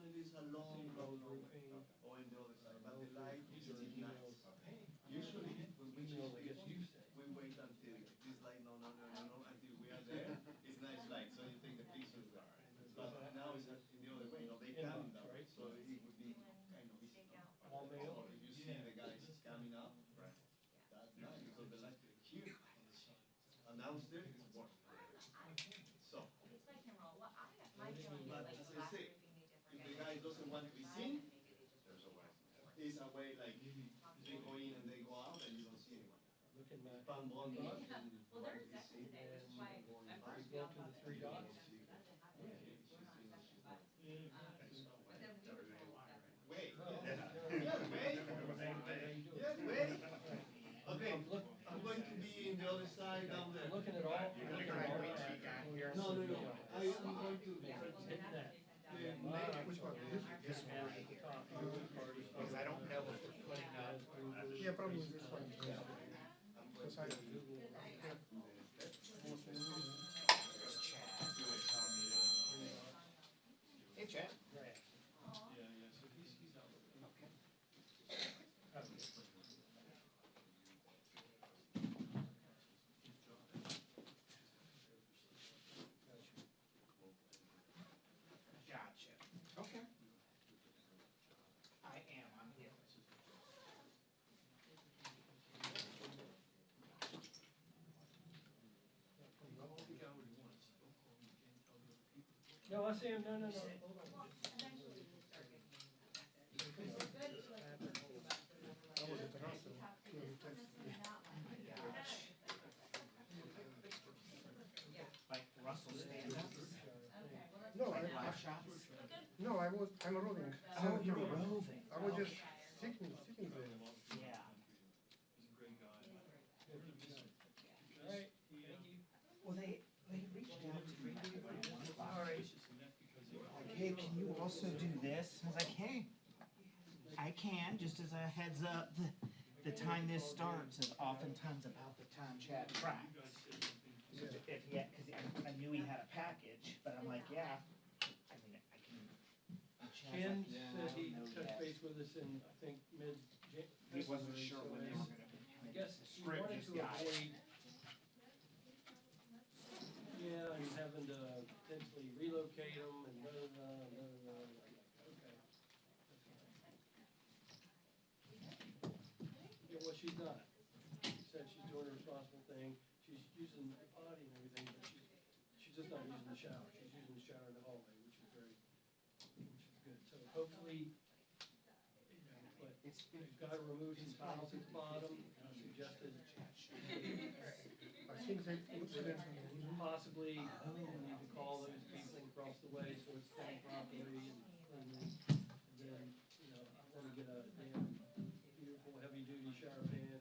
it is a long way. Or in the other side, but the light is nice. Usually, when we change we wait until this light, no, until we are there. It's nice light, so you take the pictures there. But now it's in the other way, they come down, so it would be kind of easy. Or if you see the guys coming up, that's nice because the light here and downstairs is worse. So, but as I say, if the guy doesn't want to be seen, there's a way. It's a way like they go in and they go out and you don't see anyone. Pan bond well, they're executive today, which is why at first we all thought that three dots. Wait. Yes, wait. Okay, I'm going to be in the other side down there. Looking at all. No. I'm going to hit that. Which one? This one. Because I don't know if they're putting up. Yeah, probably this one. Because I Hey, Chad. Gotcha. Okay. I am. I'm here. No, I see him. No. Oh, Like Russell stand up. No, I'm roving. Oh, you're roving. I was just sitting there. Yeah. Well, they reached out to me at 1 o'clock. Like, hey, can you also do this? I was like, hey, I can, just as a heads up. The time this starts is oftentimes about the time Chad tracks. Because I knew he had a package, but I'm like, yeah. I mean, I can. Ken said he touched base with us in, I think, mid-January. He wasn't sure when they were going to. I guess he wanted to avoid, and having to potentially relocate them and okay. Yeah, well, she's not. She said she's doing a responsible thing. She's using the potty and everything, but she's just not using the shower. She's using the shower in the hallway, which is good. So hopefully, but we've got to remove some tiles at the bottom. I suggested I think they possibly we need to call those people across the way so it's done properly, and then I want to get a beautiful heavy-duty shower pan,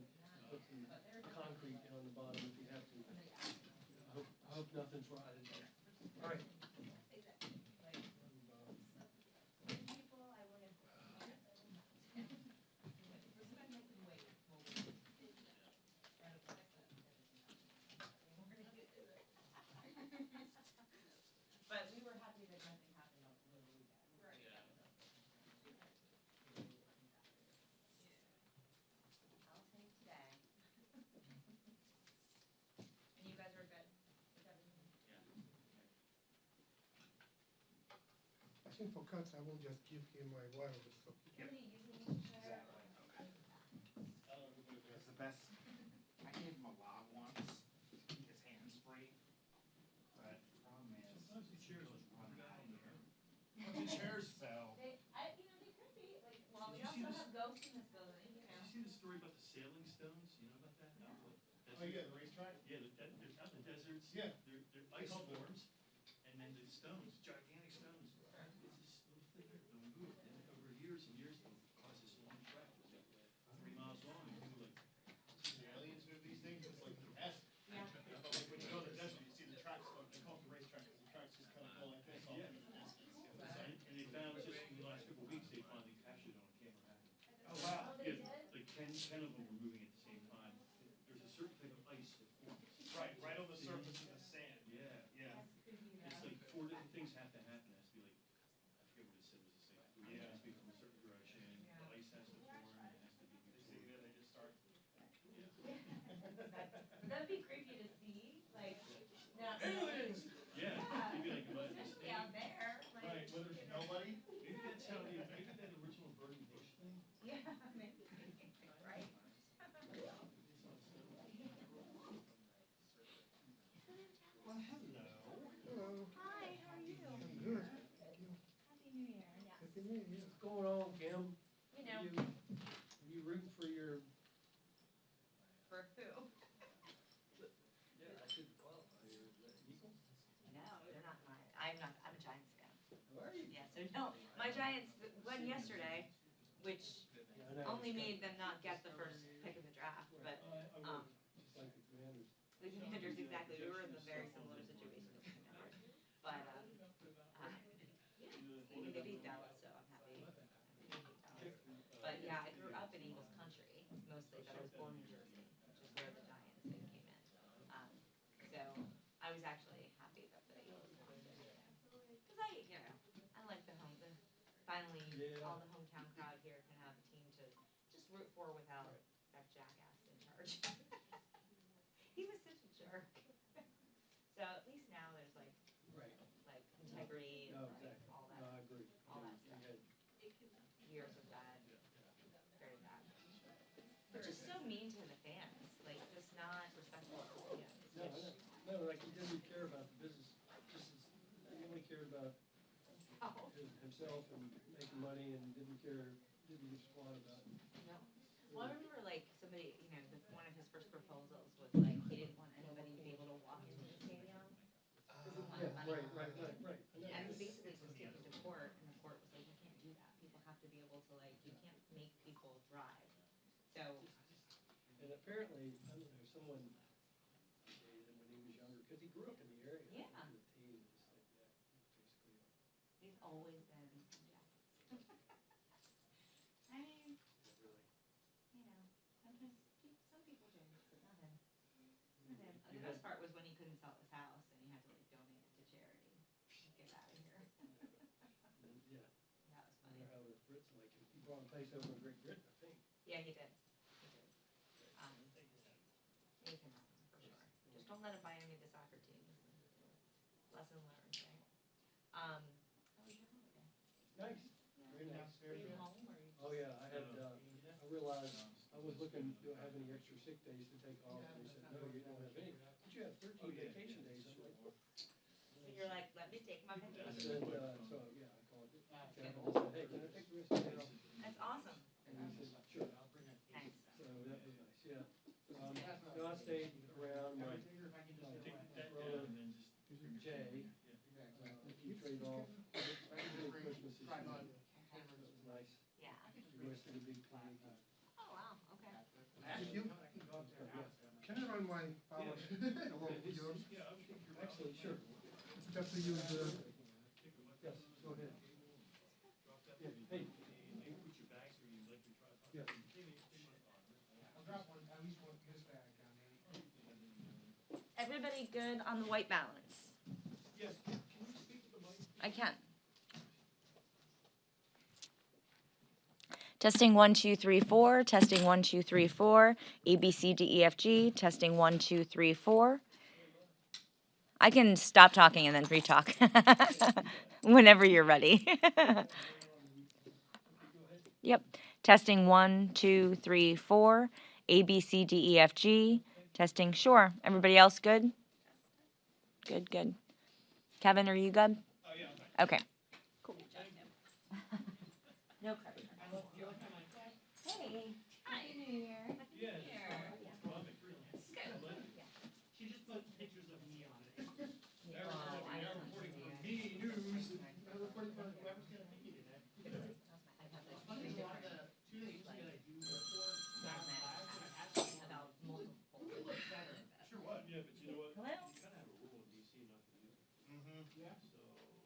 put some concrete down the bottom if we have to. I hope nothing's rotted there. All right. But we were happy that nothing happened when we got it. Right. Yeah. I'll take today. And you guys are good with everything? I think for cuts, I will just give him my wireless. So. What are you using to share? It's the best. I gave him a lot once to keep his hands free. But the problem is, sometimes the chairs just run out of here. The chairs fell. They could be, like, well, we also have ghosts in this building, Did you see the story about the sailing stones? You know about that? No. Oh, yeah, the racetrack? Yeah, they're out in the deserts. Yeah. They're ice forms, and then the stones, gigantic stones. It's this little thing here, they'll move, and over years and years, they'll cause this long track that's like 3 miles long, and people like, See the aliens with these things? It's like the best. Yeah. But like when you go to the desert, you see the tracks, they call it the racetrack, because the tracks just kind of go like this all Yeah. through the distance. and they found just in the last couple of weeks, they finally captured it on camera. Oh, wow. Oh, they Yeah, did? like 10 of them were moving at the same time. There's a certain type of ice that forms. Right on the surface of the sand. Yeah. Yeah. Yes, it could be It's that. like 4 different things have to happen. It has to be like, I forget what it said, it was this like What's going on, Kim? You know, You rooting for your, for who? yeah, I should qualify your Eagles? No, they're not mine. I'm a Giants fan. How are you? Yeah, so no, my Giants won yesterday, which Yeah, I know. only made them not get the first pick of the draft, but, Just like the Commanders. the Commanders, exactly, we were in a very similar situation with the Commanders. But, yeah, I mean, they beat Dallas, so I'm happy. They beat Dallas. But yeah, I grew up in Eagles country, mostly, but I was born in Jersey, which is where the Giants thing came in. So I was actually happy that the Eagles won, because I like finally, Yeah. all the hometown crowd here can have a team to just root for without that jackass in charge. He was such a jerk. So at least now there's like Right. integrity and No, like exactly. all No, that, I agree. all that stuff. You had- Years of bad, very bad. But just so mean to the fans, like just not respectful of the fans. No, I know. No, like he didn't care about the business, just as, he only cared about Oh, himself and making money and didn't give a squat about it. no. Well, I remember like somebody, one of his first proposals was like he didn't want anybody to be able to walk into the stadium. Yeah, right. I know. And he basically was taken to court, and the court was like, you can't do that. People have to be able to you can't make people drive. So, And apparently, I don't know, someone dated him when he was younger, because he grew up in the area. Yeah. He was a teen, just like, basically. he's always been a jackass. I mean, Really. sometimes some people do, but not him. Not him. The best part was when he couldn't sell his house, and he had to donate it to charity. Get out of here. Yeah. That was I funny. wonder how the Brits like him. He brought a place over in Great Britain, I think. Yeah, he did. You can have him for sure. Just don't let him buy any of the soccer teams. Lesson learned, right? How was your holiday? Nice. Yeah. Very nice. Were you home or you? Oh, yeah, I realized, I was looking, do I have any extra sick days to take off? And they said, no, you don't have any. But you have 13 vacation days. I'm like, what? And you're like, let me take my I vacation. said, so, yeah, I called Kevin and said, hey, can I take the rest of the day off? That's awesome. And he said, sure. Nice. So that was nice, yeah. So I stayed around my brother, Jay, he trade off. Christmas is nice. Yeah. The rest of the big thing. Oh, wow, okay. If you, can I run my power along with yours? Actually, sure. Just to use the, Yes, go ahead. Yeah, hey. Yes. I'll drop one, at least one, this bag down there. Everybody good on the white balance? Yes, can you speak to the mic? I can. Testing 1 2 3 4. Testing 1 2 3 4. A B C D E F G. Testing 1 2 3 4. I can stop talking and then re-talk whenever you're ready. Yep. Testing 1 2 3 4. A B C D E F G. Testing. Sure. Everybody else good? Good. Good. Kevin, are you good? Oh, yeah. Okay. Cool. No pressure. Hey. Happy New Year. Happy New Year. She just put pictures of me on it. Oh, I Now reporting for me news. Now reporting for whoever's gonna meet you today. Funny, a lot of the two days that I do report about multiple. Sure what? Yeah, but you know what? Hello? You kind of have a rule in DC not to use it. Mm-hmm. Yeah. So.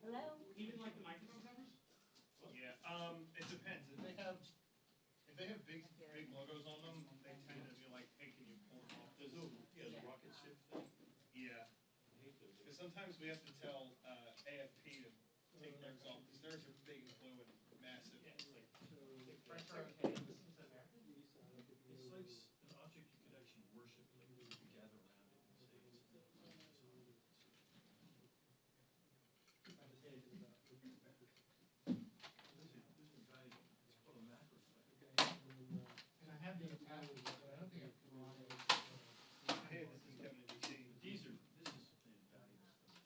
Hello? Even like the microphone covers? Yeah, it depends. If they have big logos on them, they tend to be like, hey, can you pull them off? There's the rocket ship thing. Yeah. I hate those. Because sometimes we have to tell AFP to take theirs off because theirs are big and blue and massive. Yeah, it's like Pressure okay. It's like an object you could actually worship, like you could gather around it and say it's There's a guy, it's called a macro collector. And I have the attachments, but I don't think I put them on it. Hey, this is Kevin in DC. This is invaluable stuff.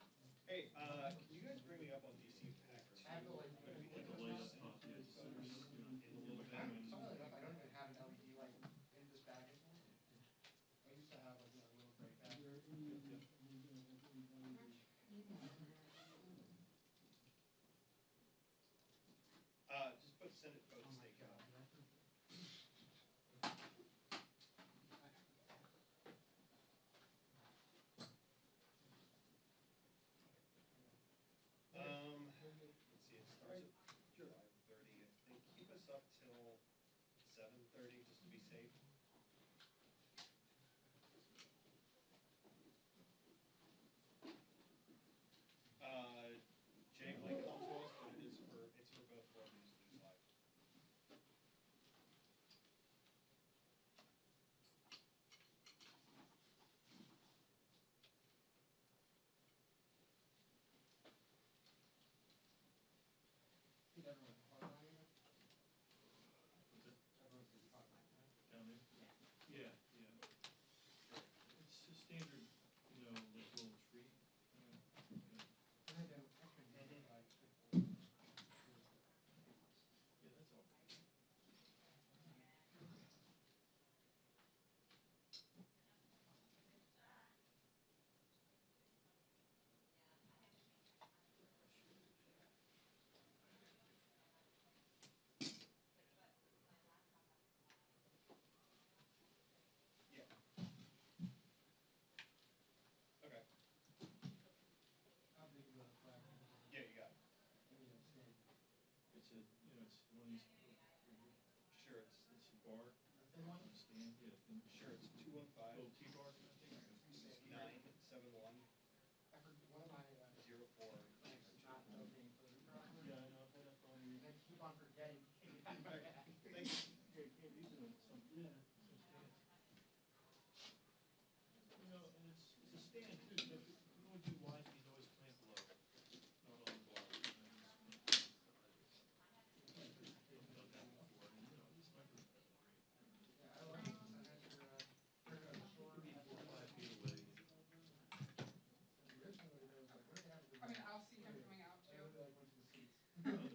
Hey, can you guys bring me up on DC Packers? I have the like. Like a license, yeah. Just put Senate vote stakeout. Let's see, it starts at 5:30. They keep us up till 7:30 just to be safe. Jay might come to us, but it's for both board meetings to be live. Think everyone's hardline either? Everyone's just hardline, right? Down there? Yeah, yeah. It's a standard, you know, like little tree. And they don't, actually, they don't like people. Yeah, that's all. Yeah. Okay. How big is the flag? Yeah, you got it. What do you say? It's a, you know, it's one of these, Sure, it's a bar, The thin one? stand, yeah, thin. sure, it's 215 Little T-bar kind of thing. 971 I heard one of my, 04. clients is not opening for the properly. Yeah, I know, I've had that problem. And I keep on forgetting. Thank you. Yeah, you can't use it on some, yeah, some stands. You know, and it's a stand too, so if you want to do wide, you can always plant below, not on the bar. They've done that before, and, you know, this microphone is great. Yeah, I like it, 'cause I had your, heard of the shore. Could be 4 or 5 feet away. Originally, there was like, what do they have? I mean, I'll see him coming out I too. really like went to the seats. Well, oh,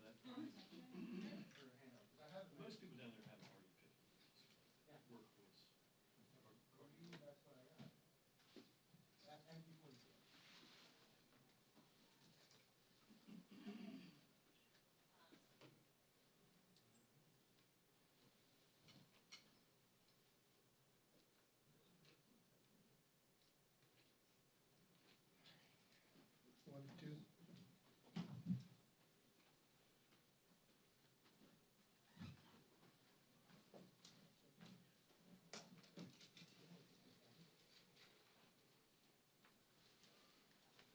that. For a handout, 'cause I have them. Most people down there have RE50. Yeah. Workhorse. For you, that's what I got. That MP42. One, two.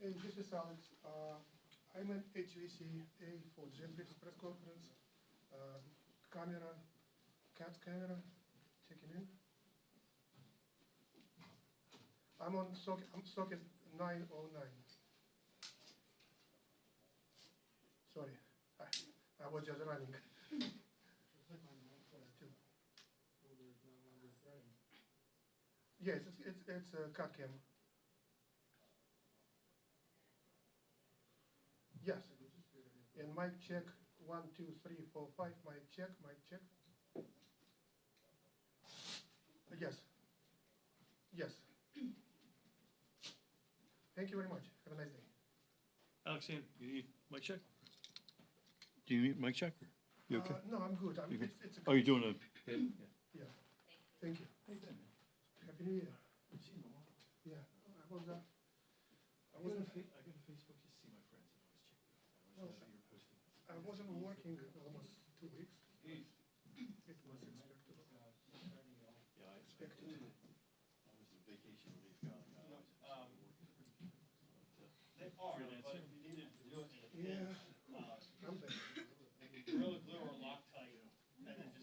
Hey, this is Alex. I'm at HVCA for Jeffries press conference. Camera, cat camera, checking in. I'm on socket 909. Sorry, I was just running. Yes, it's a cat cam. Yes. And mic check, 1, 2, 3, 4, 5, mic check, mic check. Yes. Yes. Thank you very much. Have a nice day. Alexander, you need mic check? Do you need mic check? You okay? No, I'm good. You good? It's a, Oh, you're doing a hit? yeah. Thank you. How you been, man? Happy New Year. I've seen you in a while. Yeah, I was I wasn't, I go to Facebook just to see my friends and always check you out. I always see you're posting. I wasn't working almost 2 weeks. Hey. It was expected. Yeah, I Expected. I was the vacation relief guy. I always started working pretty good. They are, Freelancer. but if you needed to do it in a Yeah, pinch, I'm back. Gorilla Glue or Loctite, and then just,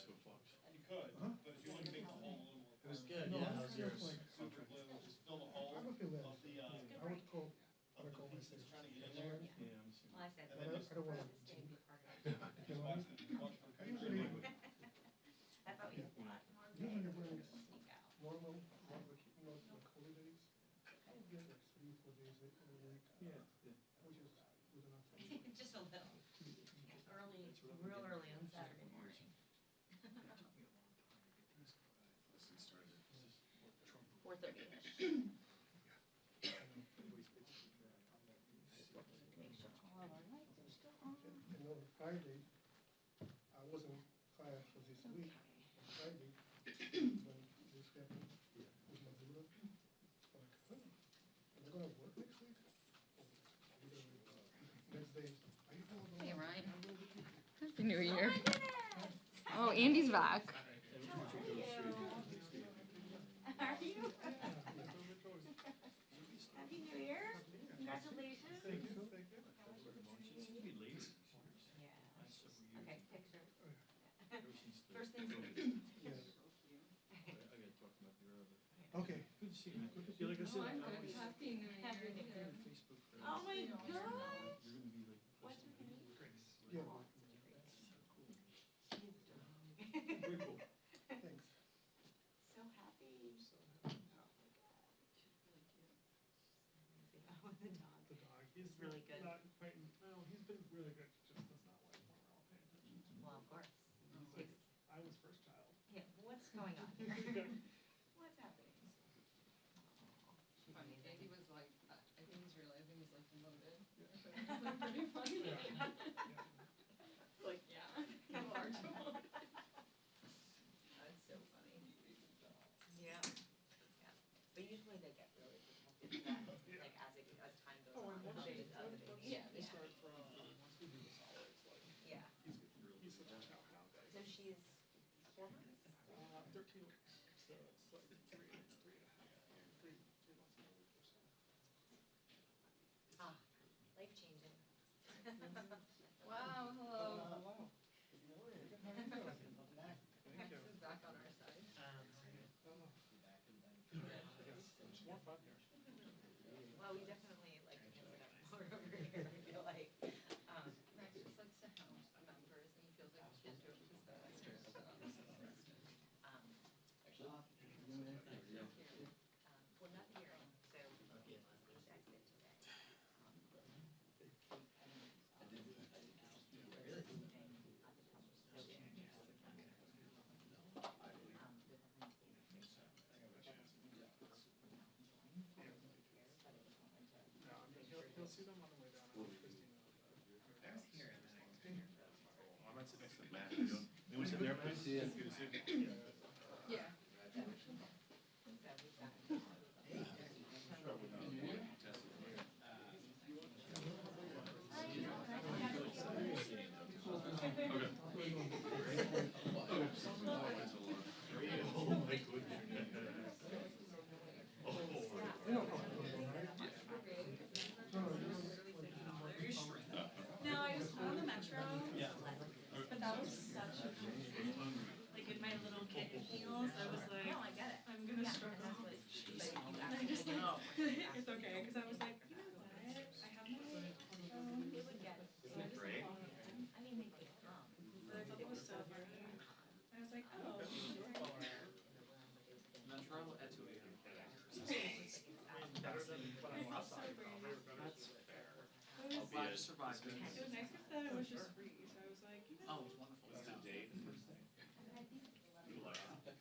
So Fox. you could, Huh? but if you want to make the hole a little more. It was permanent, good, No, yeah. I How's feel yours? like, Super glue, just fill the hole I would feel of the, I would call, of the pieces trying to get in there. Yeah, I'm assuming. Well, I said, And I then don't, just- I don't want to. stand be part of it. You Just know, watch the I usually, I thought we had a lot more. usually days when to it's sneak out. normal, not like holidays, I would get like 3, 4 days a week, Yeah, yeah. which is good enough. Just a little. Early, real early on Saturday morning. 4:30ish. Make sure all of our lights are still on. And on Friday, I wasn't in class for this week. On Friday, when this happened with Maduro, I'm like, huh, am I gonna work next week? Next day, are you going on? Hey, Ryan. Happy New Year. Oh, Andy's back. How are you? Happy New Year. Congratulations. Thank you, thank you. Yeah. Okay, picture. First things Yes. Okay. Good to see you. Good to see you. Like I said, I'm good. Happy New Year. Happy New Year. Facebook friends. Oh my gosh. You're gonna be like. What's her name? Yeah. Very cool. Thanks. So happy. Oh my God. Oh, the dog. The dog, he's Really good. not quite, well, he's been really good, just does not like when we're all paying attention. Well, of course. He's like, I was first child. Yeah, what's going on here? What's happening? Oh, she's Funny. amazing. Andy was like, I think he's realizing he's like demoted. It was like pretty funny. It's like, yeah, you are demoted. That's so funny. Yeah. Yeah. But usually they get really protected, like as time goes Oh, on, and once they they, just other once babies. Yeah, they yeah. start throwing food, once we do the solids, like, Yeah. he's a how guy. So she's 4 months? 13 weeks, so it's like three and a half, 3 months and a week or so. Ah, life changing. Wow, hello. Wow. Max is back on our side. More fun here. Well, we definitely like to mix it up more over here, I feel like. Max just likes to hound members and he feels like he can't do it with his dad. We're not hearing, so he's exited today. No, I mean, he'll see them on the way down. I was Christina. I'm not sitting next to Matt. You want to sit there, Matt? Yeah. Good to see you. Yeah. No, I just on the metro. Yeah. But that was such a like in my little kitten heels, I was like, No, I get it. I'm gonna Yeah, struggle. and that's what And I actually just like, know. it's okay, because I was like, you know what? I have my phone. They would get it. So I just like, called them. I mean, they could come. But I thought that was so funny. I was like, oh. Metro at 2 a.m. It's so great. That's fair. It was, I survived it. it was nice that it was just free, so I was like, you know. Oh, it was wonderful. Is it a date? You like it?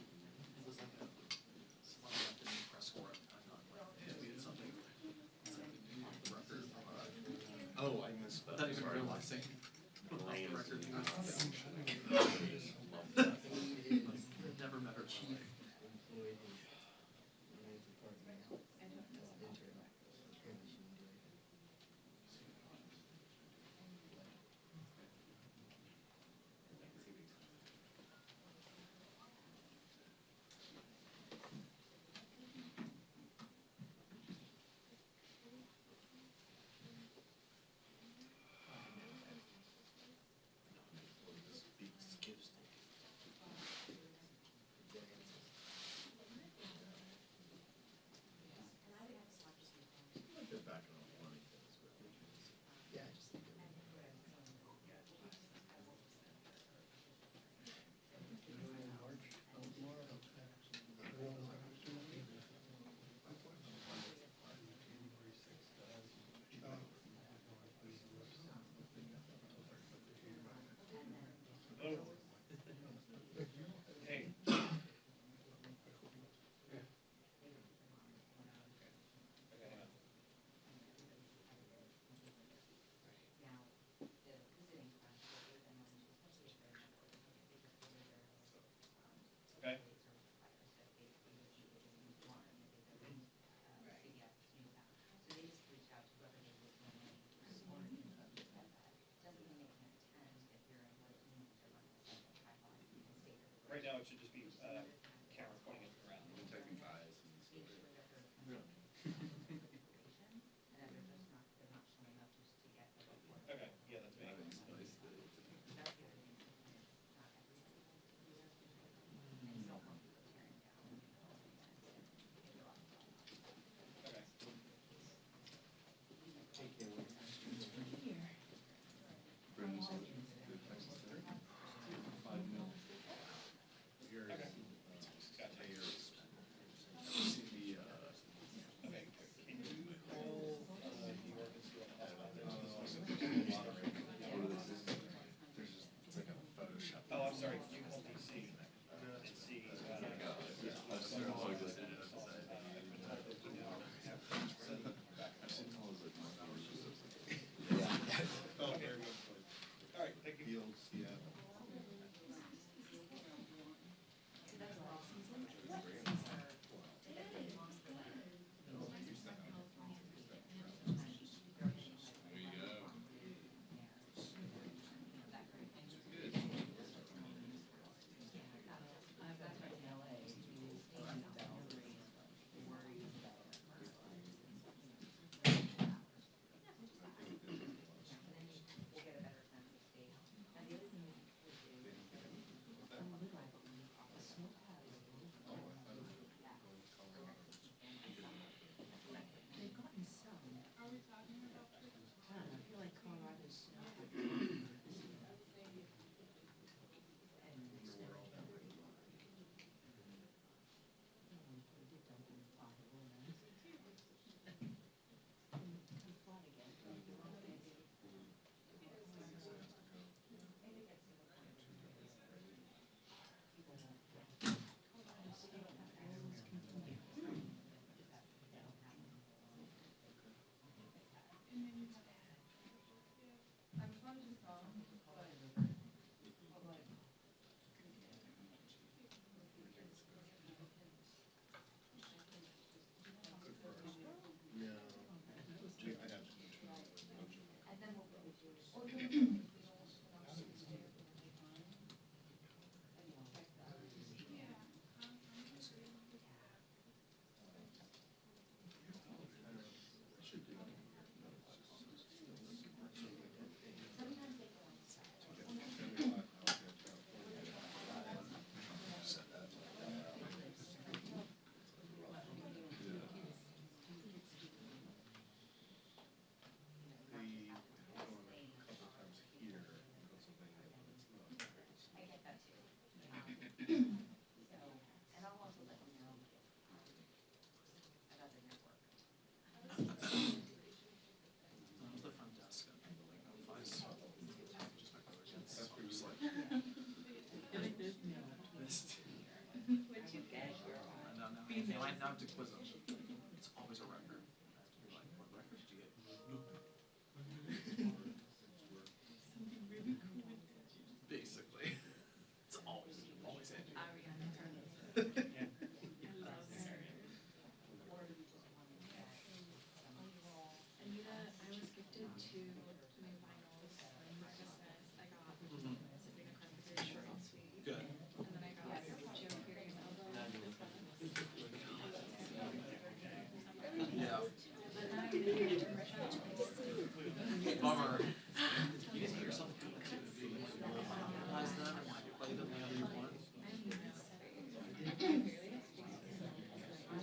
It was like someone left in the press for it. I thought, well, we had something. Off the record. Oh, I missed that. Without even Sorry. realizing. Off the record. Never met her chief. it should just be, camera pointing at the ground. We're taking eyes and Okay, yeah, that's me. Oh, I'm sorry, can you hold DC? And see, Oh, very good. All right, thank you. The front desk at the notifies. Just my brother gets. So I'm just like, missed. What'd you get? I know now. You know, I now have to quiz them. It's always a record. You're like, what record did you get? Something really cool. Basically. It's always Angie. Ariana Grande. I love her. Anita, I was gifted two new vinyls for Christmas. I got Sabrina Carpenter's Short and Sweet. Good. And then I got Joe Perry's album. Yeah. But now I'm gonna get Congressional. Bummer. You get to hear yourself do it too. You realize that and why you play them whenever you want.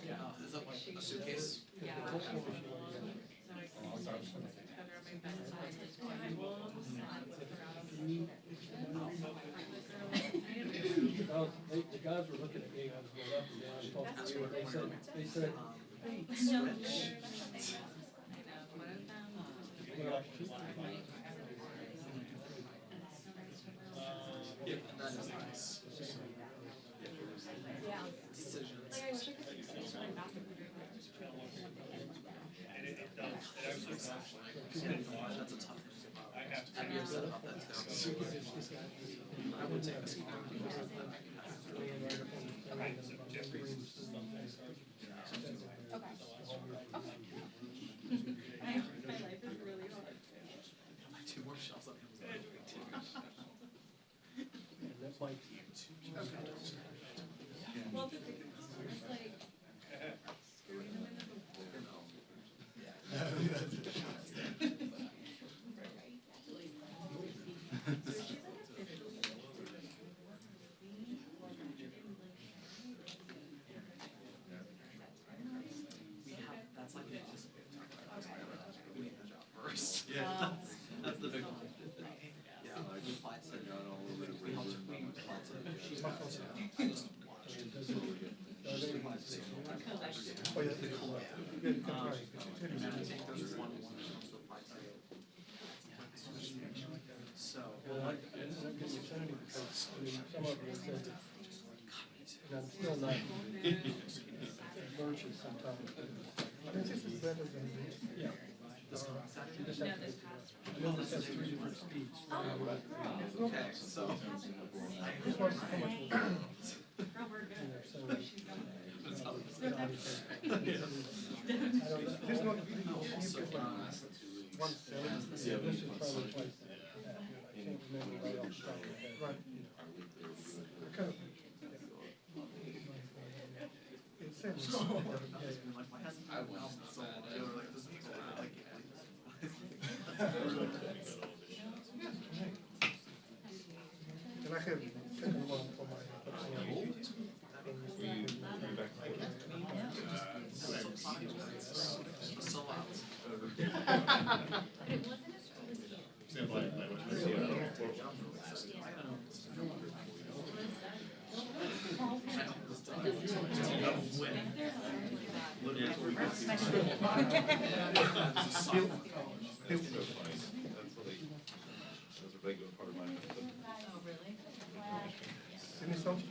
Yeah. Is that like a suitcase? Yeah. So I cover my bedside with Bibles and with Well, the guys were looking at me, I was going up and down, talking to you, and they said, hey, switch. I know, one of them. Well, Yeah, that is nice. Yeah. Decisions. Like, I wish I could fix my bathroom. And it does, it actually does. That's a tough thing to give up. I have to. I'd be upset about that too. I would take a small piece of that. Right, so Jeffries. Okay. My life is really hard. My two more shelves on Amazon. and that might, That's the big one. Yeah, like the flight set out all over the river. She's not close enough. I just watched it. Oh, yeah, you can try. And then I think there's one to the flight set. So, Well, I didn't look at Yosemite because, I mean, some of them said that, and I'm still not, lurches sometimes. This is better than this. Yeah. You just have to figure it out. I know this has 3 different speeds. okay, so. This one's how much was it? I don't know. This one, you put like 170. This is probably twice that. I can't remember right off the top of my head. Right. Kind of. It's same. I was so they were like, this is like And I have the second one for my. so loud.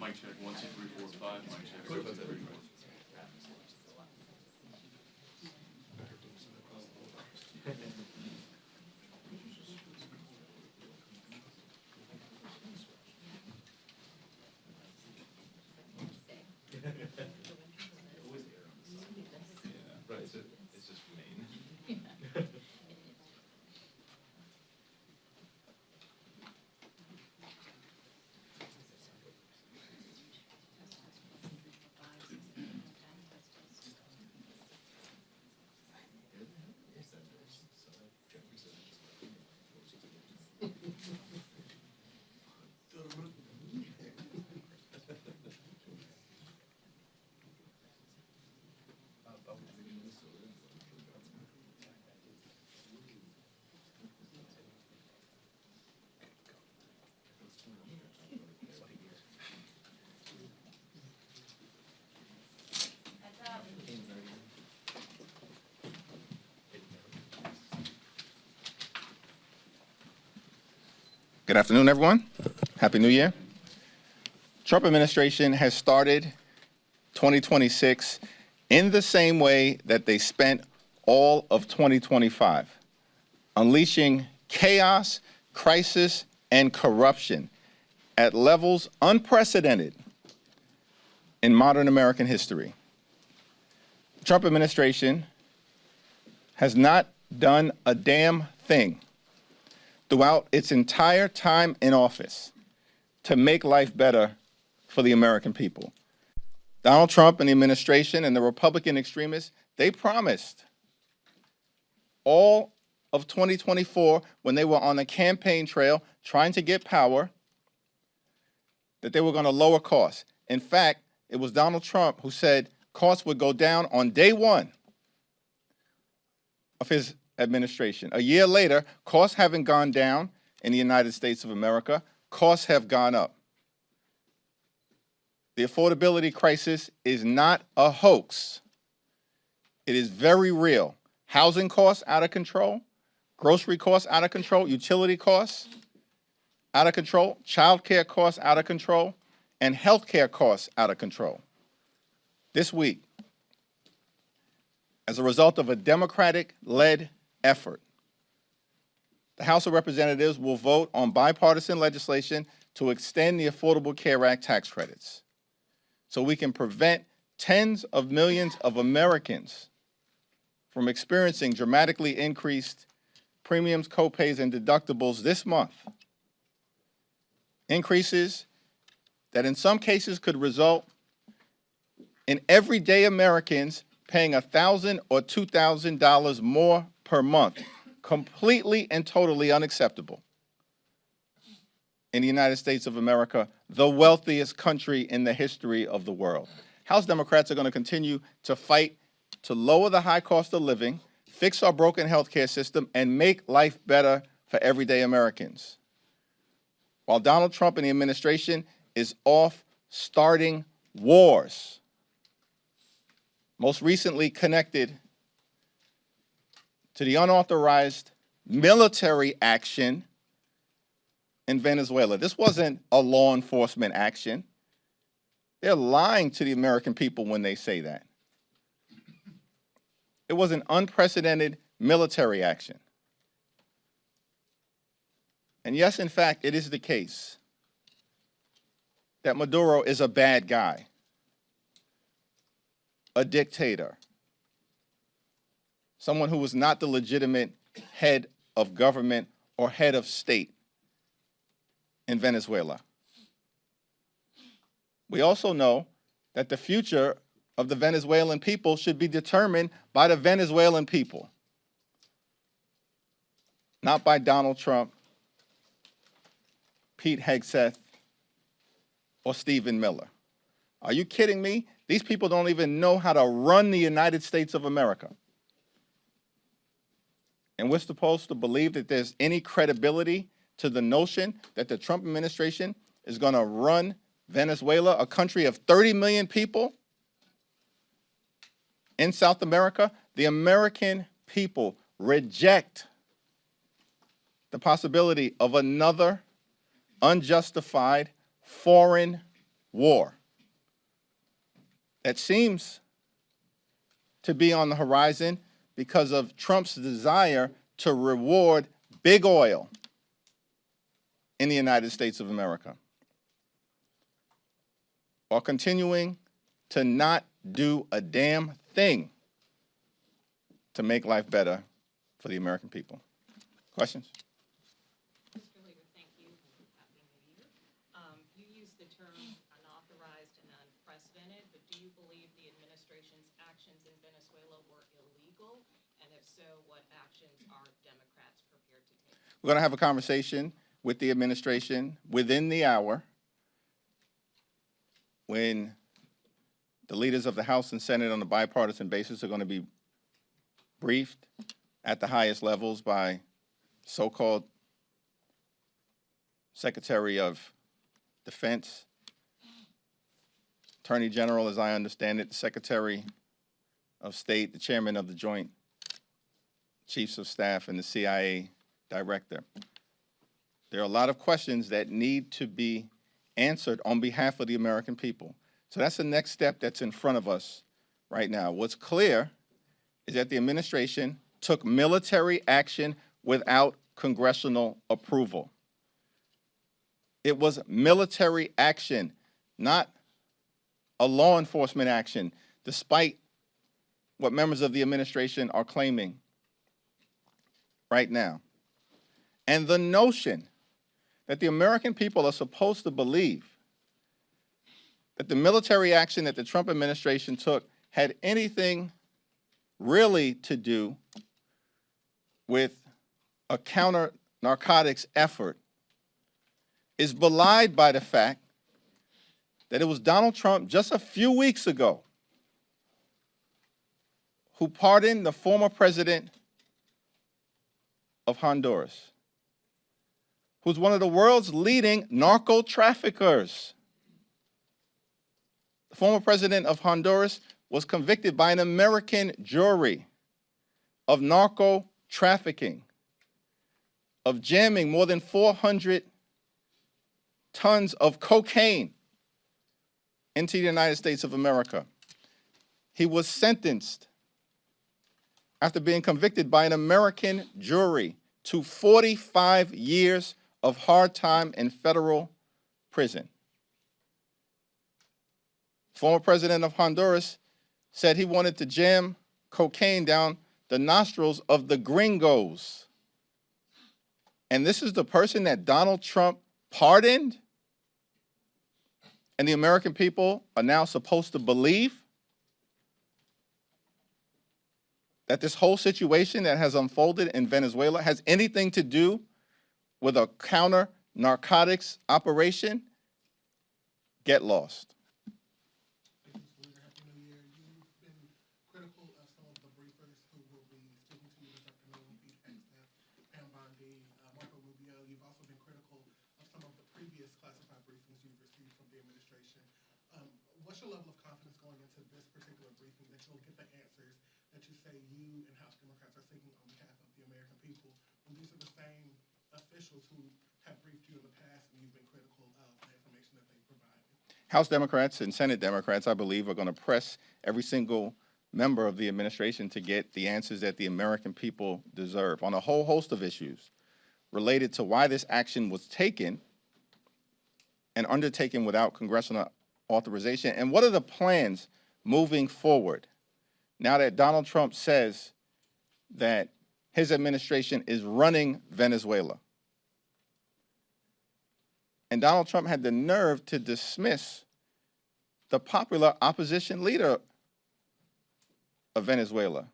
Mic check, 1, 2, 3, 4, 5, mic check. Right, it's just Maine. Good afternoon, everyone. Happy New Year. Trump administration has started 2026 in the same way that they spent all of 2025, unleashing chaos, crisis, and corruption at levels unprecedented in modern American history. The Trump administration has not done a damn thing throughout its entire time in office to make life better for the American people. Donald Trump and the administration and the Republican extremists, they promised all of 2024, when they were on the campaign trail trying to get power, that they were going to lower costs. In fact, it was Donald Trump who said costs would go down on day one of his administration. A year later, costs haven't gone down in the United States of America. Costs have gone up. The affordability crisis is not a hoax. It is very real. Housing costs out of control, grocery costs out of control, utility costs out of control, child care costs out of control, and health care costs out of control. This week, as a result of a Democratic-led effort, the House of Representatives will vote on bipartisan legislation to extend the Affordable Care Act tax credits so we can prevent tens of millions of Americans from experiencing dramatically increased premiums, copays, and deductibles this month. Increases that in some cases could result in everyday Americans paying $1,000 or $2,000 more per month. Completely and totally unacceptable in the United States of America, the wealthiest country in the history of the world. House Democrats are going to continue to fight to lower the high cost of living, fix our broken healthcare system, and make life better for everyday Americans. While Donald Trump and the administration is off starting wars, most recently connected to the unauthorized military action in Venezuela. This wasn't a law enforcement action. They're lying to the American people when they say that. It was an unprecedented military action. And yes, in fact, it is the case that Maduro is a bad guy, a dictator, someone who was not the legitimate head of government or head of state in Venezuela. We also know that the future of the Venezuelan people should be determined by the Venezuelan people, not by Donald Trump, Pete Hegseth, or Stephen Miller. Are you kidding me? These people don't even know how to run the United States of America. And we're supposed to believe that there's any credibility to the notion that the Trump administration is going to run Venezuela, a country of 30 million people in South America? The American people reject the possibility of another unjustified foreign war that seems to be on the horizon because of Trump's desire to reward big oil in the United States of America, while continuing to not do a damn thing to make life better for the American people. Questions? Mr. Leader, thank you. Happy New Year. You used the term unauthorized and unprecedented, but do you believe the administration's actions in Venezuela were illegal? And if so, what actions are Democrats prepared to take? We're going to have a conversation with the administration within the hour when the leaders of the House and Senate on a bipartisan basis are going to be briefed at the highest levels by so-called Secretary of Defense, Attorney General, as I understand it, the Secretary of State, the Chairman of the Joint Chiefs of Staff, and the CIA Director. There are a lot of questions that need to be answered on behalf of the American people. So that's the next step that's in front of us right now. What's clear is that the administration took military action without congressional approval. It was military action, not a law enforcement action, despite what members of the administration are claiming right now. And the notion that the American people are supposed to believe that the military action that the Trump administration took had anything really to do with a counter-narcotics effort is belied by the fact that it was Donald Trump just a few weeks ago who pardoned the former president of Honduras, who's one of the world's leading narco-traffickers. The former president of Honduras was convicted by an American jury of narco-trafficking, of jamming more than 400 tons of cocaine into the United States of America. He was sentenced after being convicted by an American jury to 45 years of hard time in federal prison. Former president of Honduras said he wanted to jam cocaine down the nostrils of the gringos. And this is the person that Donald Trump pardoned? And the American people are now supposed to believe that this whole situation that has unfolded in Venezuela has anything to do with a counter-narcotics operation? Get lost. Happy New Year. You've been critical of some of the briefers who will be speaking what's your level of confidence going into this particular briefing that you'll get the answers that you say you and House Democrats are seeking on behalf of the American people, when these are the same officials who have briefed you in the past and you've been critical of the information that they provided? House Democrats and Senate Democrats, I believe, are going to press every single member of the administration to get the answers that the American people deserve on a whole host of issues related to why this action was taken and undertaken without congressional authorization, and what are the plans moving forward now that Donald Trump says that his administration is running Venezuela. And Donald Trump had the nerve to dismiss the popular opposition leader of Venezuela,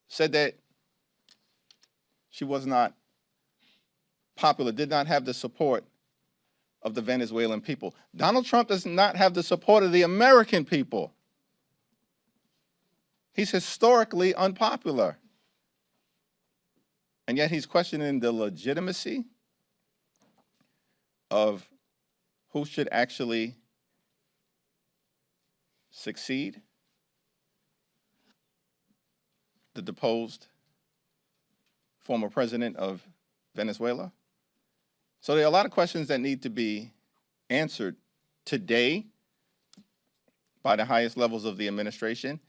said that she was not popular, did not have the support of the Venezuelan people. Donald Trump does not have the support of the American people. He's historically unpopular. And yet he's questioning the legitimacy of who should actually succeed the deposed former president of Venezuela. So there are a lot of questions that need to be answered today by the highest levels of the administration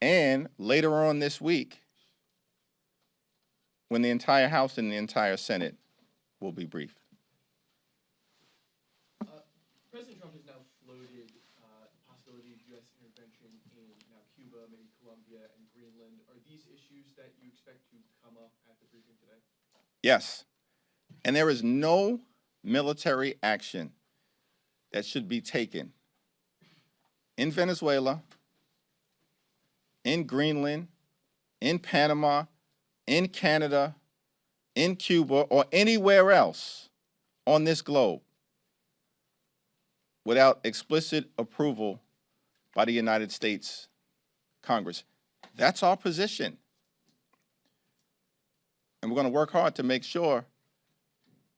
and later on this week when the entire House and the entire Senate will be briefed. President Trump has now floated the possibility of U.S. intervention in now Cuba, maybe Colombia, and Greenland. Are these issues that you expect to come up at the briefing today? Yes. And there is no military action that should be taken in Venezuela, in Greenland, in Panama, in Canada, in Cuba, or anywhere else on this globe without explicit approval by the United States Congress. That's our position. And we're going to work hard to make sure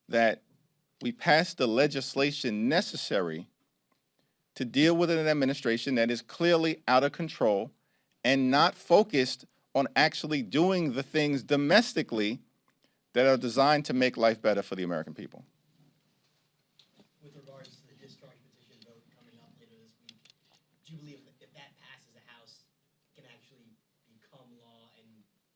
that we pass the legislation necessary to deal with an administration that is clearly out of control and not focused on actually doing the things domestically that are designed to make life better for the American people. With regards to the discharge petition vote coming up later this week, do you believe that if that passes the House, it can actually become law and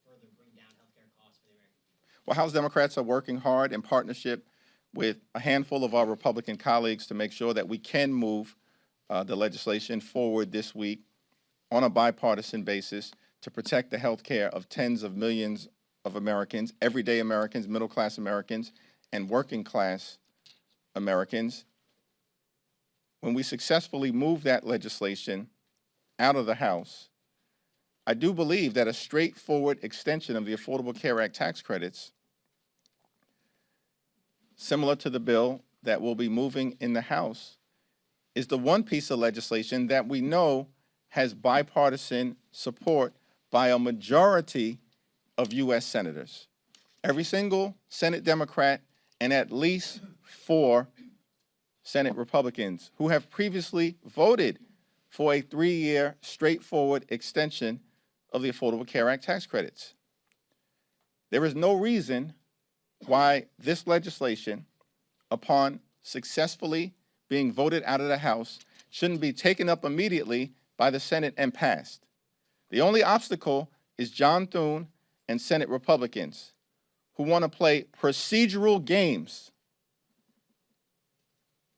further bring down healthcare costs for the American people? Well, House Democrats are working hard in partnership with a handful of our Republican colleagues to make sure that we can move the legislation forward this week on a bipartisan basis to protect the health care of tens of millions of Americans, everyday Americans, middle-class Americans, and working-class Americans. When we successfully move that legislation out of the House, I do believe that a straightforward extension of the Affordable Care Act tax credits, similar to the bill that will be moving in the House, is the one piece of legislation that we know has bipartisan support by a majority of U.S. senators. Every single Senate Democrat and at least 4 Senate Republicans who have previously voted for a 3-year straightforward extension of the Affordable Care Act tax credits. There is no reason why this legislation, upon successfully being voted out of the House, shouldn't be taken up immediately by the Senate and passed. The only obstacle is John Thune and Senate Republicans who want to play procedural games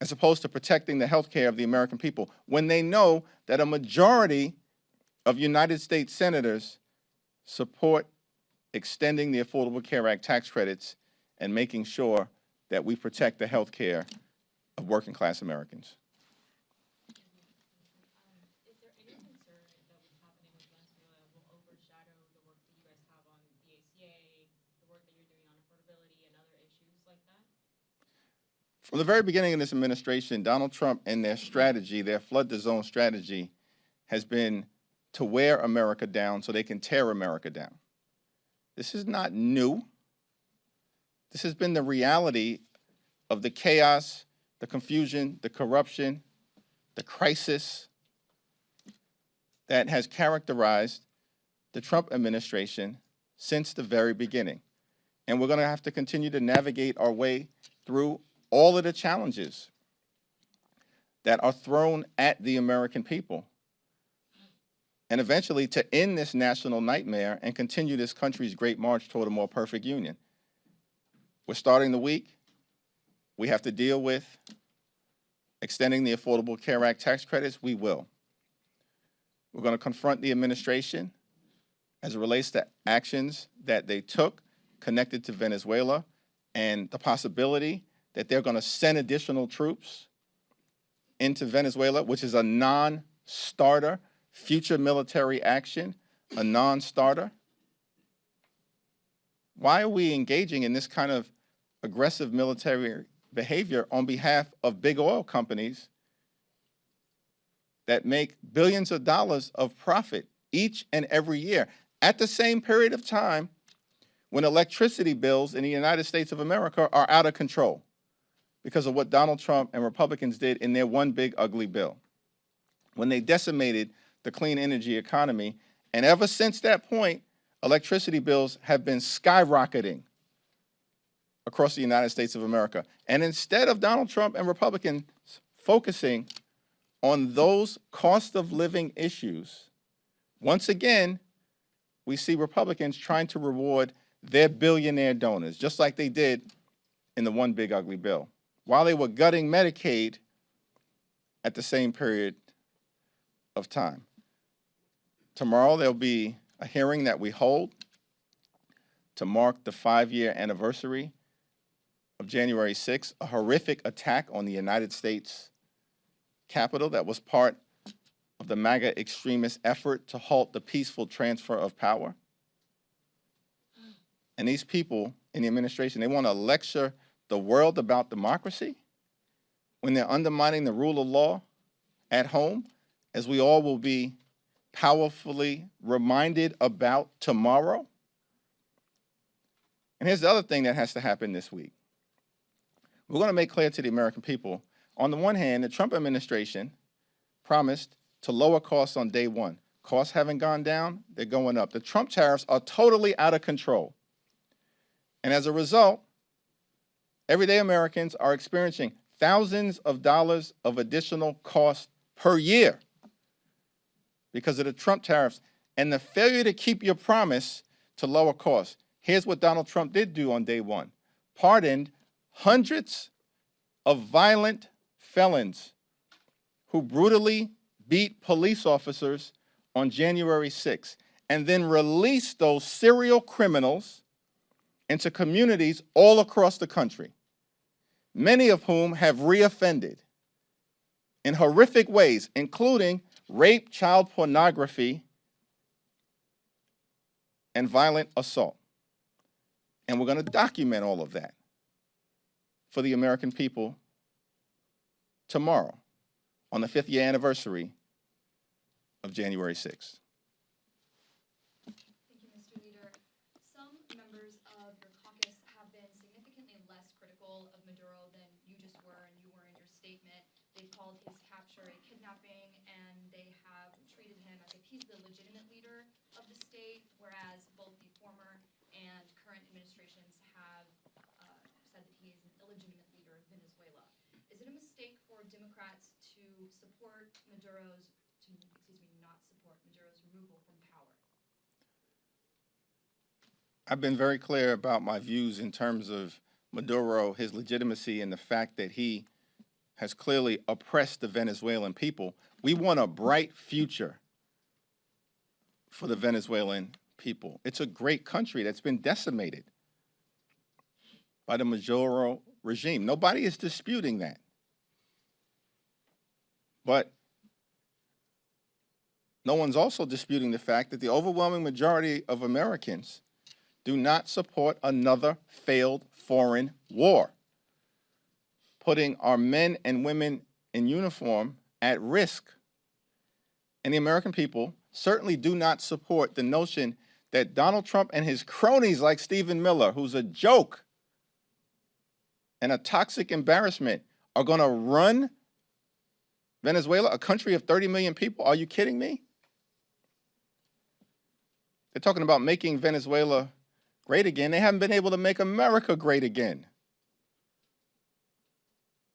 as opposed to protecting the health care of the American people when they know that a majority of United States senators support extending the Affordable Care Act tax credits and making sure that we protect the health care of working-class Americans. Is there any concern that what's happening with Venezuela will overshadow the work that you guys have on the ACA, the work that you're doing on affordability and other issues like that? From the very beginning of this administration, Donald Trump and their strategy, their flood the zone strategy, has been to wear America down so they can tear America down. This is not new. This has been the reality of the chaos, the confusion, the corruption, the crisis that has characterized the Trump administration since the very beginning. And we're going to have to continue to navigate our way through all of the challenges that are thrown at the American people, and eventually to end this national nightmare and continue this country's great march toward a more perfect union. We're starting the week. We have to deal with extending the Affordable Care Act tax credits. We will. We're going to confront the administration as it relates to actions that they took connected to Venezuela and the possibility that they're going to send additional troops into Venezuela, which is a non-starter, future military action, a non-starter. Why are we engaging in this kind of aggressive military behavior on behalf of big oil companies that make billions of dollars of profit each and every year at the same period of time when electricity bills in the United States of America are out of control because of what Donald Trump and Republicans did in their one big ugly bill, when they decimated the clean energy economy. And ever since that point, electricity bills have been skyrocketing across the United States of America. And instead of Donald Trump and Republicans focusing on those cost of living issues, once again, we see Republicans trying to reward their billionaire donors, just like they did in the one big ugly bill, while they were gutting Medicaid at the same period of time. Tomorrow there'll be a hearing that we hold to mark the 5-year anniversary of January 6th, a horrific attack on the United States Capitol that was part of the MAGA extremist effort to halt the peaceful transfer of power. And these people in the administration, they want to lecture the world about democracy when they're undermining the rule of law at home, as we all will be powerfully reminded about tomorrow. And here's the other thing that has to happen this week. We're going to make clear to the American people, on the one hand, the Trump administration promised to lower costs on day one. Costs haven't gone down, they're going up. The Trump tariffs are totally out of control. And as a result, everyday Americans are experiencing thousands of dollars of additional costs per year because of the Trump tariffs and the failure to keep your promise to lower costs. Here's what Donald Trump did do on day one: pardoned hundreds of violent felons who brutally beat police officers on January 6th, and then released those serial criminals into communities all across the country, many of whom have reoffended in horrific ways, including rape, child pornography, and violent assault. And we're going to document all of that for the American people tomorrow on the 5th year anniversary of January 6th. Thank you, Mr. Leader. Some members of your caucus have been significantly less critical of Maduro than you just were and you were in your statement. They've called his capture a kidnapping, and they have treated him as if he's the legitimate leader of the state, whereas both the former and current administrations have said that he is an illegitimate leader of Venezuela. Is it a mistake for Democrats to support Maduro's, not support Maduro's removal from power? I've been very clear about my views in terms of Maduro, his legitimacy, and the fact that he has clearly oppressed the Venezuelan people. We want a bright future for the Venezuelan people. It's a great country that's been decimated by the Maduro regime. Nobody is disputing that. But no one's also disputing the fact that the overwhelming majority of Americans do not support another failed foreign war, putting our men and women in uniform at risk. And the American people certainly do not support the notion that Donald Trump and his cronies like Stephen Miller, who's a joke and a toxic embarrassment, are going to run Venezuela, a country of 30 million people? Are you kidding me? They're talking about making Venezuela great again. They haven't been able to make America great again.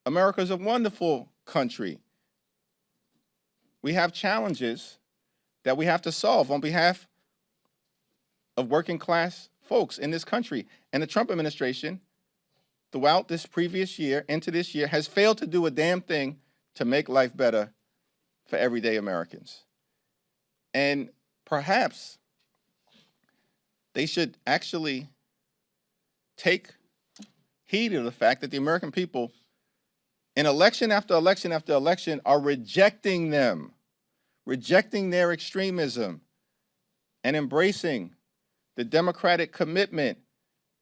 America's a wonderful country. We have challenges that we have to solve on behalf of working class folks in this country. And the Trump administration, throughout this previous year, into this year, has failed to do a damn thing to make life better for everyday Americans. And perhaps they should actually take heed of the fact that the American people, in election after election after election, are rejecting them, rejecting their extremism, and embracing the Democratic commitment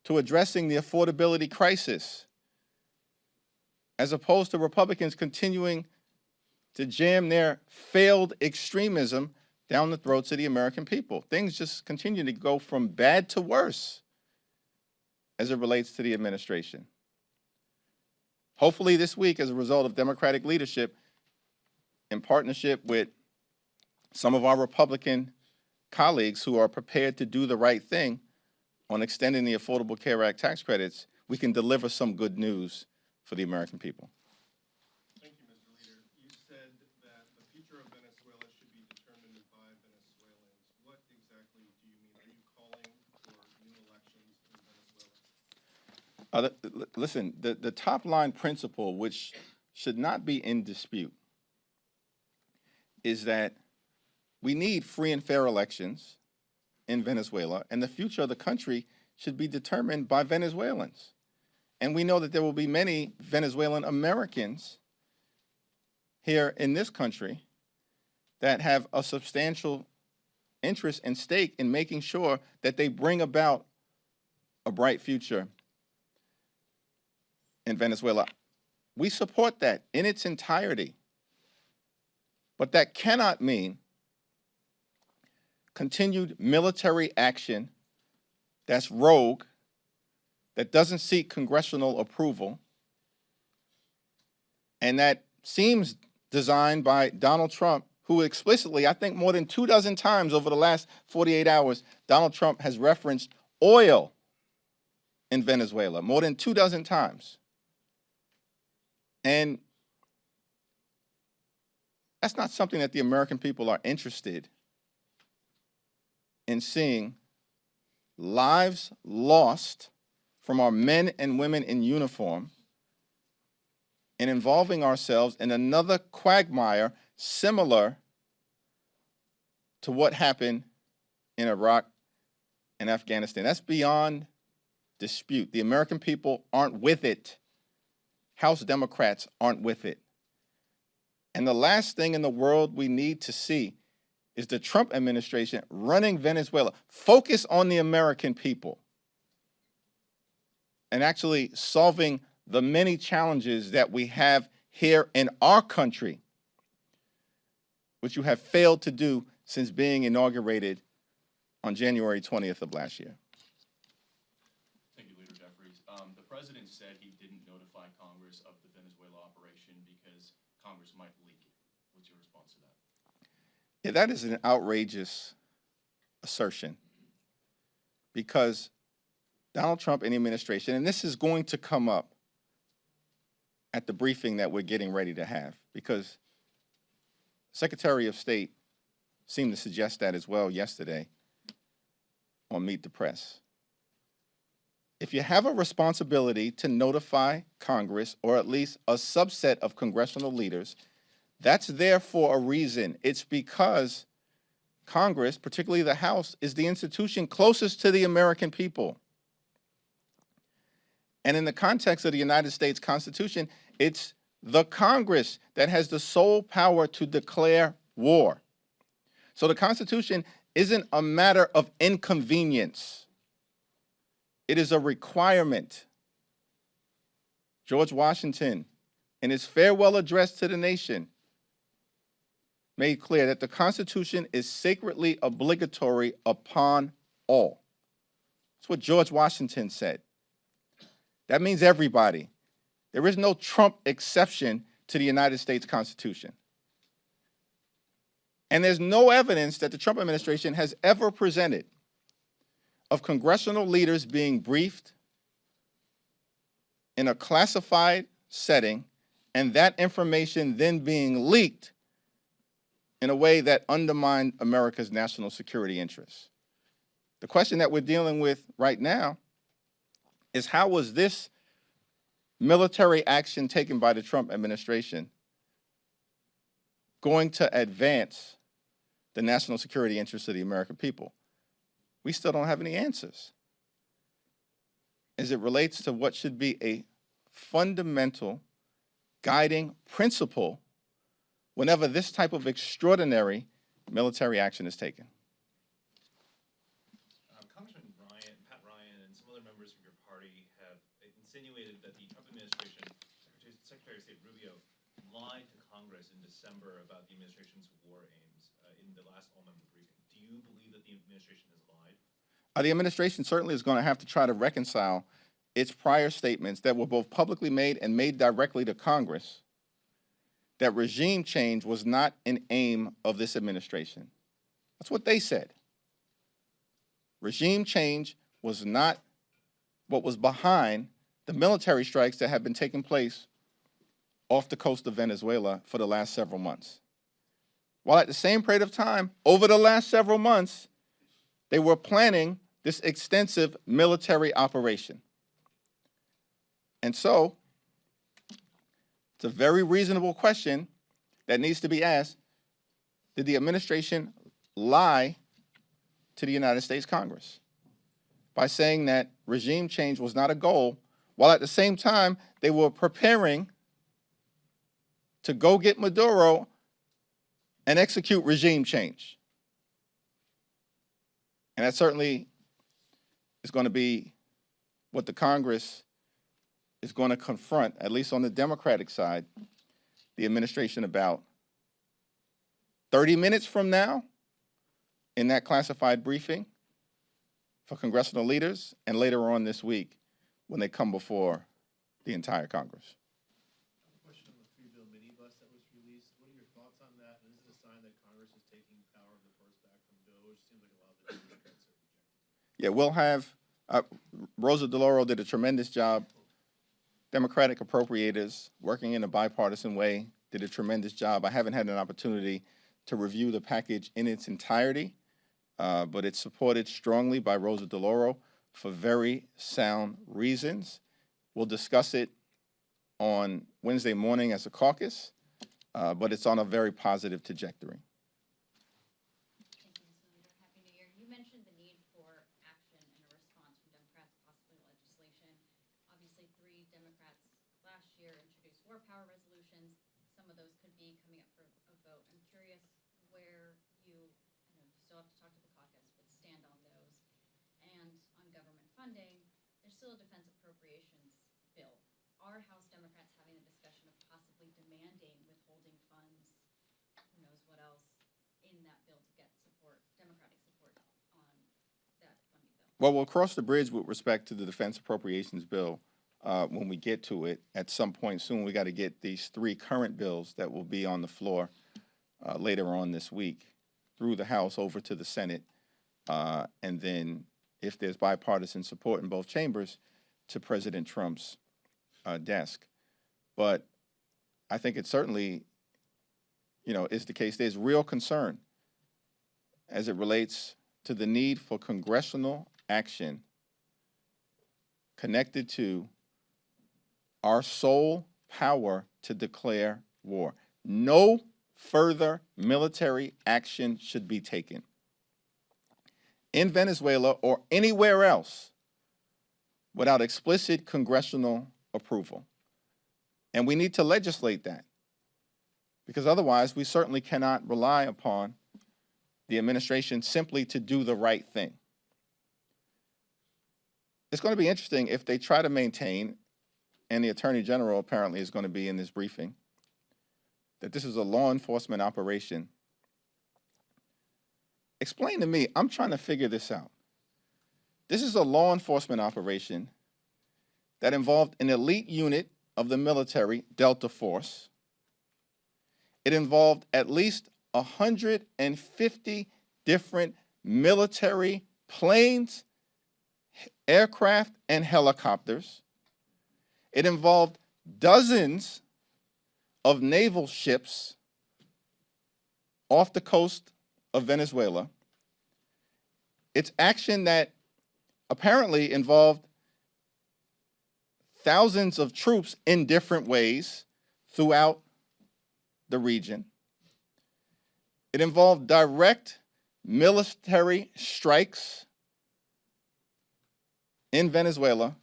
to addressing the affordability crisis, as opposed to Republicans continuing to jam their failed extremism down the throats of the American people. Things just continue to go from bad to worse as it relates to the administration. Hopefully this week, as a result of Democratic leadership, in partnership with some of our Republican colleagues who are prepared to do the right thing on extending the Affordable Care Act tax credits, we can deliver some good news for the American people. Thank you, Mr. Leader. You said that the future of Venezuela should be determined by Venezuelans. What exactly do you mean? Are you calling for new elections in Venezuela? Listen, the top line principle, which should not be in dispute, is that we need free and fair elections in Venezuela, and the future of the country should be determined by Venezuelans. And we know that there will be many Venezuelan Americans here in this country that have a substantial interest and stake in making sure that they bring about a bright future in Venezuela. We support that in its entirety. But that cannot mean continued military action that's rogue, that doesn't seek congressional approval, and that seems designed by Donald Trump, who explicitly, I think more than 24 times over the last 48 hours, Donald Trump has referenced oil in Venezuela, more than 24 times. And that's not something that the American people are interested in seeing. Lives lost from our men and women in uniform and involving ourselves in another quagmire similar to what happened in Iraq and Afghanistan. That's beyond dispute. The American people aren't with it. House Democrats aren't with it. And the last thing in the world we need to see is the Trump administration running Venezuela. Focus on the American people and actually solving the many challenges that we have here in our country, which you have failed to do since being inaugurated on January 20th of last year. Thank you, Leader Jeffries. The president said he didn't notify Congress of the Venezuela operation because Congress might leak it. What's your response to that? Yeah, that is an outrageous assertion, because Donald Trump and the administration, and this is going to come up at the briefing that we're getting ready to have, because Secretary of State seemed to suggest that as well yesterday on Meet the Press. If you have a responsibility to notify Congress, or at least a subset of congressional leaders, that's there for a reason. It's because Congress, particularly the House, is the institution closest to the American people. And in the context of the United States Constitution, it's the Congress that has the sole power to declare war. So the Constitution isn't a matter of inconvenience. It is a requirement. George Washington, in his farewell address to the nation, made clear that the Constitution is sacredly obligatory upon all. That's what George Washington said. That means everybody. There is no Trump exception to the United States Constitution. And there's no evidence that the Trump administration has ever presented of congressional leaders being briefed in a classified setting and that information then being leaked in a way that undermined America's national security interests. The question that we're dealing with right now is, how was this military action taken by the Trump administration going to advance the national security interests of the American people? We still don't have any answers as it relates to what should be a fundamental guiding principle whenever this type of extraordinary military action is taken. Congressman Pat Ryan, and some other members of your party have insinuated that the Trump administration, Secretary of State Rubio, lied to Congress in December about the administration's war aims in the last all-member briefing. Do you believe that the administration has lied? The administration certainly is going to have to try to reconcile its prior statements that were both publicly made and made directly to Congress, that regime change was not an aim of this administration. That's what they said. Regime change was not what was behind the military strikes that have been taking place off the coast of Venezuela for the last several months. While at the same period of time, over the last several months, they were planning this extensive military operation. And so, it's a very reasonable question that needs to be asked: did the administration lie to the United States Congress by saying that regime change was not a goal, while at the same time they were preparing to go get Maduro and execute regime change? And that certainly is going to be what the Congress is going to confront, at least on the Democratic side, the administration about 30 minutes from now in that classified briefing for congressional leaders, and later on this week when they come before the entire Congress. Question on the three-bill minibus that was released. What are your thoughts on that? And is it a sign that Congress is taking power of the purse back from DOJ? Seems like a lot of the Democrats are rejecting. Yeah, we'll have, Rosa DeLauro did a tremendous job. Democratic appropriators working in a bipartisan way did a tremendous job. I haven't had an opportunity to review the package in its entirety, but it's supported strongly by Rosa DeLauro for very sound reasons. We'll discuss it on Wednesday morning as a caucus, but it's on a very positive trajectory. Thank you, Mr. Leader. Happy New Year. You mentioned the need for action and a response from Democrats, possibly legislation. Obviously, 3 Democrats last year introduced war power resolutions. Some of those could be coming up for a vote. I'm curious where you, I know you still have to talk to the caucus, but stand on those. And on government funding, there's still a defense appropriations bill. Are House Democrats having a discussion of possibly demanding withholding funds, who knows what else, in that bill to get support, Democratic support on that funding bill? Well, we'll cross the bridge with respect to the defense appropriations bill when we get to it at some point soon. We got to get these 3 current bills that will be on the floor later on this week through the House over to the Senate, and then, if there's bipartisan support in both chambers, to President Trump's desk. But I think it certainly, is the case. There's real concern as it relates to the need for congressional action connected to our sole power to declare war. No further military action should be taken in Venezuela or anywhere else without explicit congressional approval. And we need to legislate that, because otherwise we certainly cannot rely upon the administration simply to do the right thing. It's going to be interesting if they try to maintain, and the Attorney General apparently is going to be in this briefing, that this is a law enforcement operation. Explain to me, I'm trying to figure this out. This is a law enforcement operation that involved an elite unit of the military, Delta Force. It involved at least 150 different military planes, aircraft, and helicopters. It involved dozens of naval ships off the coast of Venezuela. It's action that apparently involved thousands of troops in different ways throughout the region. It involved direct military strikes in Venezuela,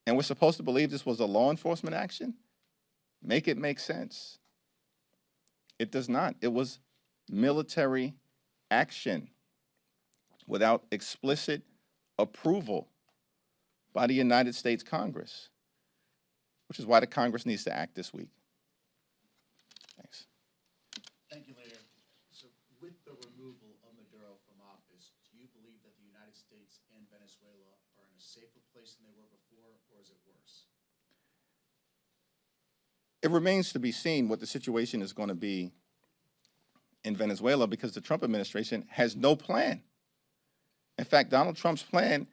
and we're supposed to believe this was a law enforcement action? Make it make sense. It does not. It was military action without explicit approval by the United States Congress, which is why the Congress needs to act this week. Thanks. Thank you, Leader. So with the removal of Maduro from office, do you believe that the United States and Venezuela are in a safer place than they were before, or is it worse? It remains to be seen what the situation is going to be in Venezuela, because the Trump administration has no plan. In fact, Donald Trump's plan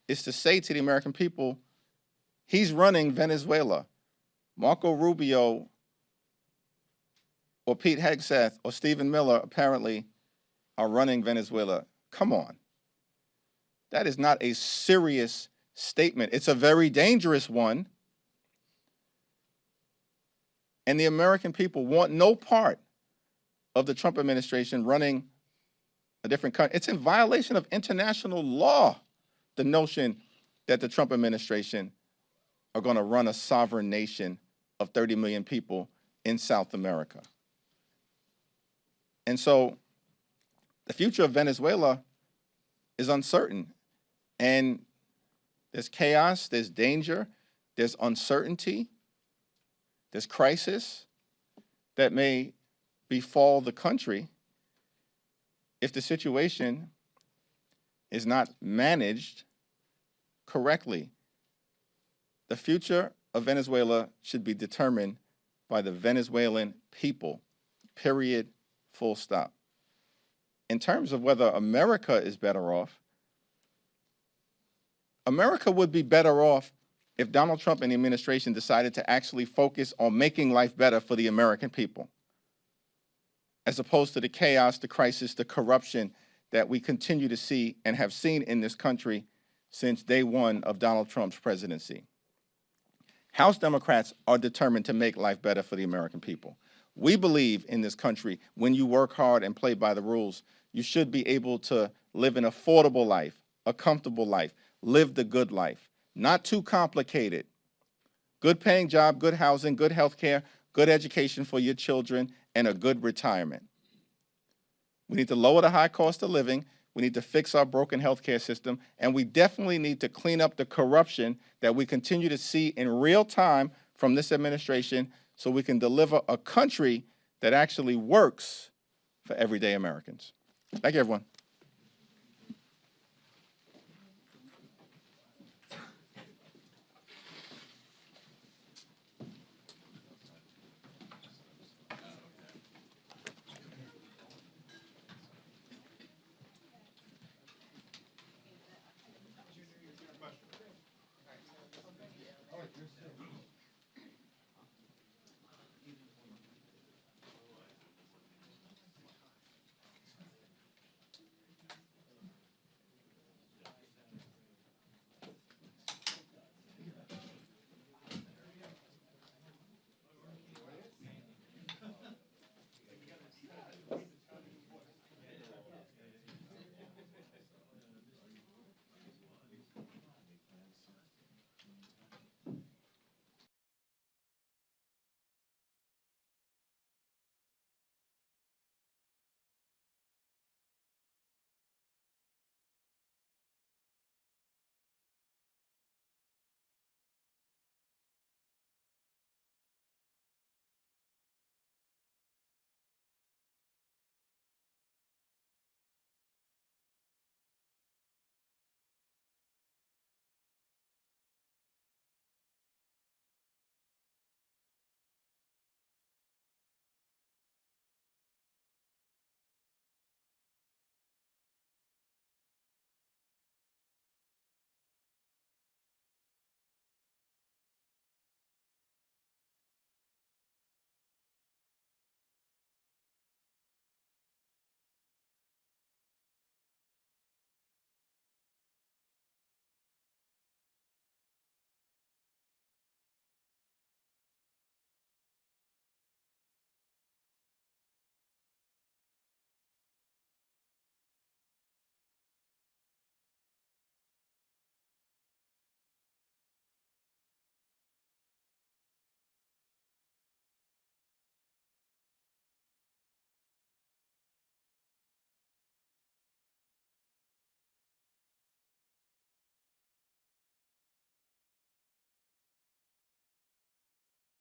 is to say to the American people, he's running Venezuela. Marco Rubio or Pete Hegseth or Stephen Miller apparently are running Venezuela. Come on. That is not a serious statement. It's a very dangerous one. And the American people want no part of the Trump administration running a different country. It's in violation of international law, the notion that the Trump administration are going to run a sovereign nation of 30 million people in South America. And so the future of Venezuela is uncertain. And there's chaos, there's danger, there's uncertainty, there's crisis that may befall the country if the situation is not managed correctly. The future of Venezuela should be determined by the Venezuelan people, period, full stop. In terms of whether America is better off, America would be better off if Donald Trump and the administration decided to actually focus on making life better for the American people, as opposed to the chaos, the crisis, the corruption that we continue to see and have seen in this country since day one of Donald Trump's presidency. House Democrats are determined to make life better for the American people. We believe in this country, when you work hard and play by the rules, you should be able to live an affordable life, a comfortable life, live the good life, not too complicated. Good paying job, good housing, good health care, good education for your children, and a good retirement. We need to lower the high cost of living. We need to fix our broken healthcare system, and we definitely need to clean up the corruption that we continue to see in real time from this administration, so we can deliver a country that actually works for everyday Americans. Thank you, everyone.